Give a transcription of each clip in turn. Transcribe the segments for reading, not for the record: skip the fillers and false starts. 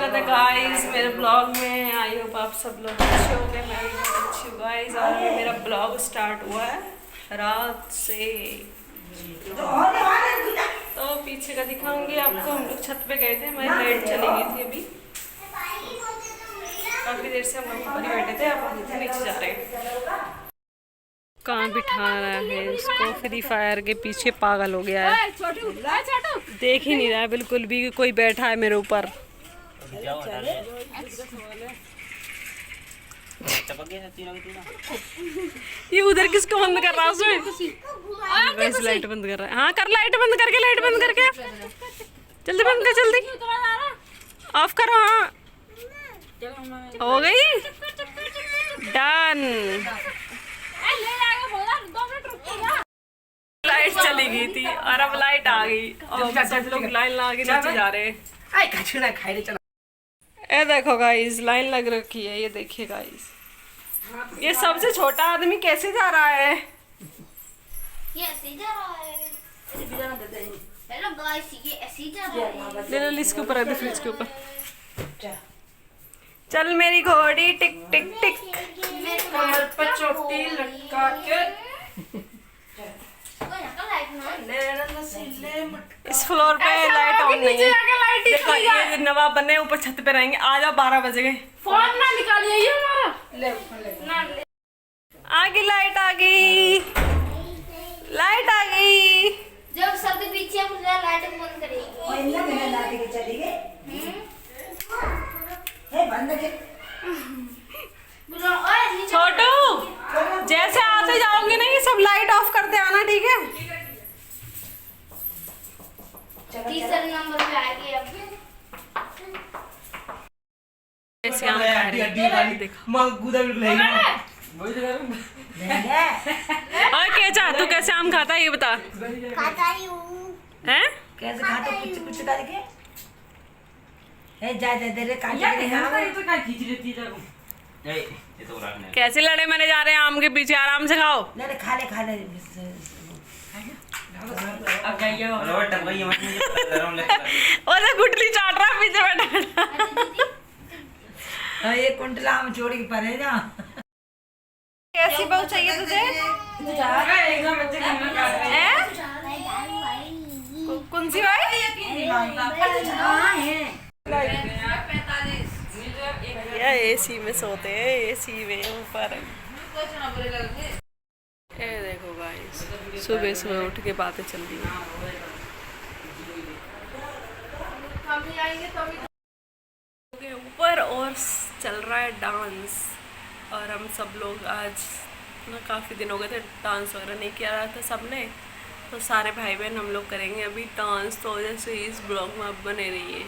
स्वागत है गाइस मेरे ब्लॉग में। आई होप आप सब लोग अच्छे हो गए, मैं भी बहुत अच्छी हूँ गाइस। और अभी मेरा ब्लॉग स्टार्ट हुआ है रात से, तो पीछे का दिखाऊंगी आपको। हम लोग छत पे गए थे, हमारी लाइट चली गई थी अभी, काफ़ी देर से हम लोग ऊपर ही बैठे थे। अब हम नीचे जा रहे हैं। कहाँ बिठा रहा है इसको, फ्री फायर के पीछे पागल हो गया है, देख ही नहीं रहा है बिल्कुल भी। कोई बैठा है मेरे ऊपर। ये उधर किसको बंद कर रहा है उसमें? वैसे लाइट बंद कर रहा है। हाँ कर, लाइट बंद करके, लाइट बंद करके जल्दी बंद कर, जल्दी ऑफ करो। हाँ हो गई, डन। लाइट चली गई थी और अब लाइट आ गई और सब लोग लाइन लगा के नीचे जा रहे हैं। ये देखो गाइस, लाइन लग रखी है, ये देखिए गाइस। ये सबसे छोटा आदमी कैसे जा रहा है? ये ऐसे जा रहा है। हेलो गाइस, ये ऐसे जा रहा है। ले लो, इसके ऊपर रख दे, फ्रिज के ऊपर। चल मेरी घोड़ी टिक टिक टिक, कमर पर चोटी लटका के। इस फ्लोर पे लाइट ऑन नहीं है। देखो ये नवाब बने ऊपर छत पे रहेंगे। आ जाओ, 12 बज गए। फोन ना निकालिए ये हमारा। आ गई लाइट, आ गई लाइट, आ गई। जब सबके पीछे लाइट बंद करेगी। छोटू, जैसे आते जाओगे ना ये सब लाइट ऑफ करते आना, ठीक है? तीसरे नंबर पे आएगी अब। ऐसे आम खा रही है, देखो। और केचा, तू कैसे आम खाता है ये बता। खाता ही हूँ। हैं? कैसे खाते कुछ कुछ करके? ए जा जा दे रे काट के हां ये तो का खींच लेती है। ए ये तो रखने कैसे लड़े मरे जा रहे हैं आम के पीछे, आराम से खाओ। ले खा ले अब जाइए और टपकाइए मत, मुझे पता कर रहा हूं लगता है। और गुटली चाट रहा है पीछे बैठा। हां ये कुंटला आम छोड़ के परे जा। कैसी बहू चाहिए तुझे? एकदम अच्छे खाना खा रहे हैं। कौन सी भाई? ये एसी में सोते हैं, एसी में ऊपर। ये देखो गाइस, सुबह सुबह उठ के बातें चल रही हैं। ऊपर और चल रहा है डांस, और हम सब लोग आज ना काफ़ी दिन हो गए थे डांस वगैरह नहीं किया रहा था सबने, तो सारे भाई बहन हम लोग करेंगे अभी डांस। तो जैसे इस ब्लॉग में आप बने रहिए।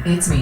It's me.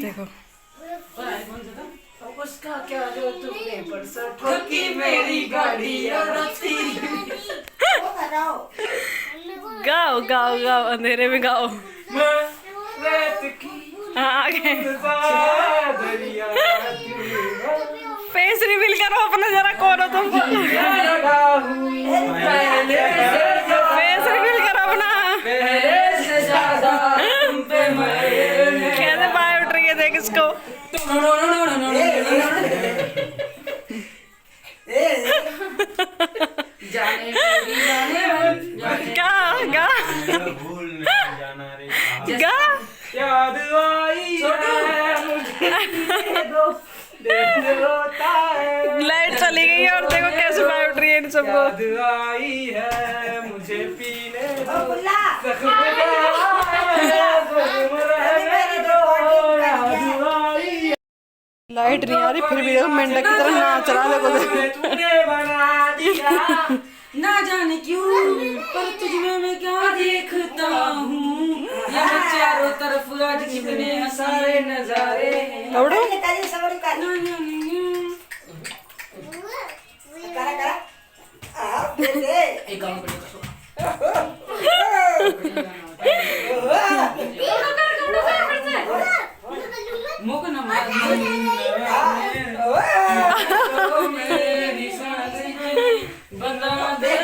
देखो उसका क्या जो तुमने परसों ठोकी मेरी गाड़ी और गाओ गाओ गाओ अंधेरे में गाओ। हाँ आगे फेस रिवील करो अपना जरा, कौन हो तुम? फेस रिवील करो अपना। कैसे बाय उठ रही है देख इसको। गा गा गा याद आई लाइट चली गई है और देखो कैसे बाय उठ रही है इन सबको। याद आई है मुझे पीने दो, लाइट नहीं आ रही फिर भी देखो मेंढक की तरह नाच रहा है। तूने बना दिया ना जाने क्यों पर तुझमें मैं क्या देखता हूँ, यहाँ चारों तरफ आज कितने सारे नजारे हैं। दौड़ो एक गाँव बड़े का मुक न मार मेरी सांस बना दे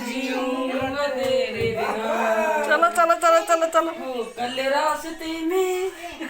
जीऊंगा तेरे बिना चलो चलो चलो चलो चलो कल रास्ते में